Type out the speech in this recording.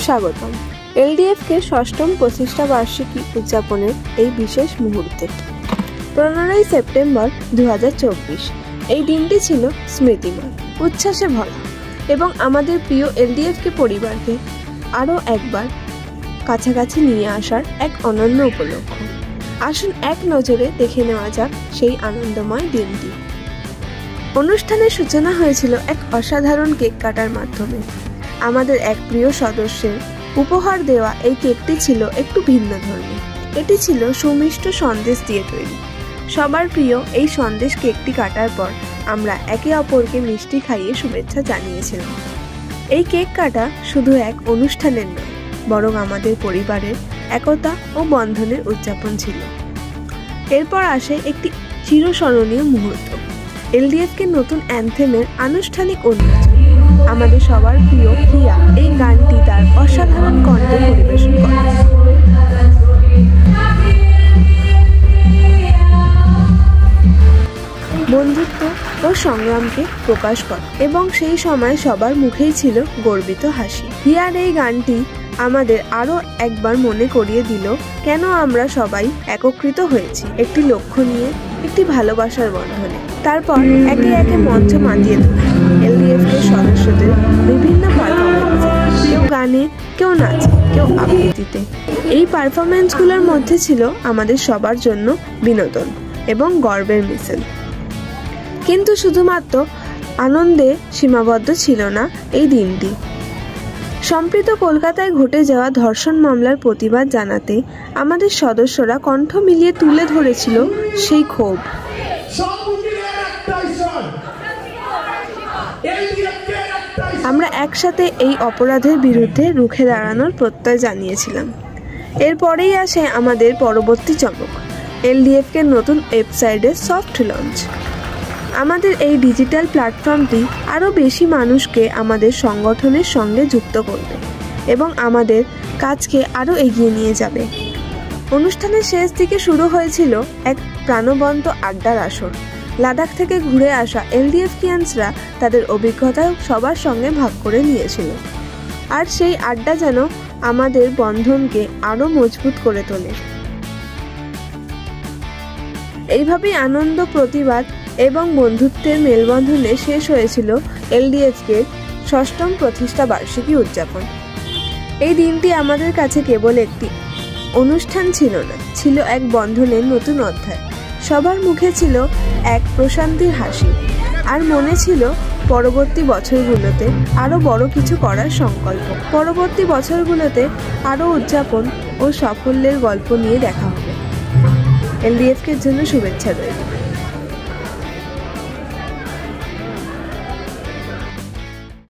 স্বাগতম এলডিএফকে ষষ্ঠম প্রতিষ্ঠা বার্ষিকী উদযাপনের এই বিশেষ মুহূর্তে। 15 সেপ্টেম্বর 2024 এই দিনটি ছিল স্মৃতিময়, উচ্ছ্বাসে ভরা এবং আমাদের প্রিয় এলডিএফকে পরিবারকে আরও একবার কাছাকাছি নিয়ে আসার এক অনন্য উপলক্ষ। আসুন এক নজরে দেখে নেওয়া যাক সেই আনন্দময় দিনটি। অনুষ্ঠানের সূচনা হয়েছিল এক অসাধারণ কেক কাটার মাধ্যমে। আমাদের এক প্রিয় সদস্যের উপহার দেওয়া এই কেকটি ছিল একটু ভিন্ন ধর্মী। এটি ছিল সুমিষ্ট সন্দেশ দিয়ে তৈরি। সবার প্রিয় এই সন্দেশ কেকটি কাটার পর আমরা একে অপরকে মিষ্টি খাইয়ে শুভেচ্ছা জানিয়েছিলাম। এই কেক কাটা শুধু এক অনুষ্ঠানের নয়, বরং আমাদের পরিবারের একতা ও বন্ধনের উদযাপন ছিল। এরপর আসে একটি চিরস্মরণীয় মুহূর্ত, এলডিএফকে নতুন অ্যানথেমের আনুষ্ঠানিক উন্মোচন। আমাদের সবার প্রিয় হিয়া এই গানটি তার অসাধারণ কণ্ঠে পরিবেশন করে। বন্ধুত্ব ও সংগ্রামকে প্রকাশ করে এবং সেই সময় সবার মুখেই ছিল গর্বিত হাসি। হিয়ার এই গানটি আমাদের আরও একবার মনে করিয়ে দিল কেন আমরা সবাই একত্রিত হয়েছি একটি লক্ষ্য নিয়ে, একটি ভালোবাসার বন্ধনে। তারপর একে একে মঞ্চ মাতিয়ে দিল এলডিএফের সদস্যদের বিভিন্ন পারফরমেন্স, কেউ গানে, কেউ নাচে, কেউ আবৃত্তিতে। এই পারফরমেন্সগুলোর মধ্যে ছিল আমাদের সবার জন্য বিনোদন এবং গর্বের মিছিল। কিন্তু শুধুমাত্র আনন্দে সীমাবদ্ধ ছিল না এই দিনটি। সম্প্রতি কলকাতায় ঘটে যাওয়া ধর্ষণ মামলার প্রতিবাদ জানাতে আমাদের সদস্যরা কণ্ঠ মিলিয়ে তুলে ধরেছিল সেই ক্ষোভ। আমরা একসাথে এই অপরাধের বিরুদ্ধে রুখে দাঁড়ানোর প্রত্যয় জানিয়েছিলাম। এরপরেই আসে আমাদের পরবর্তী চমক, এলডিএফকে নতুন ওয়েবসাইটের সফট লঞ্চ। আমাদের এই ডিজিটাল প্ল্যাটফর্মটি আরও বেশি মানুষকে আমাদের সংগঠনের সঙ্গে যুক্ত করবে এবং আমাদের কাজকে আরও এগিয়ে নিয়ে যাবে। অনুষ্ঠানের শেষ দিকে শুরু হয়েছিল এক প্রাণবন্ত আড্ডার আসর। লাদাখ থেকে ঘুরে আসা এলডিএফকিয়ানসরা তাদের অভিজ্ঞতা সবার সঙ্গে ভাগ করে নিয়েছিল, আর সেই আড্ডা যেন আমাদের বন্ধনকে আরও মজবুত করে তোলে। এইভাবেই আনন্দ, প্রতিবাদ এবং বন্ধুত্বের মেলবন্ধনে শেষ হয়েছিল এলডিএফকে ষষ্ঠম প্রতিষ্ঠা বার্ষিকী উদযাপন। এই দিনটি আমাদের কাছে কেবল একটি অনুষ্ঠান ছিল না, ছিল এক বন্ধনের নতুন অধ্যায়। সবার মুখে ছিল এক প্রশান্তির হাসি, আর মনে ছিল পরবর্তী বছরগুলোতে আরও বড় কিছু করার সংকল্প। পরবর্তী বছরগুলোতে আরও উদযাপন ও সাফল্যের গল্প নিয়ে দেখা হবে। এলডিএফকে জন্য শুভেচ্ছা রইল।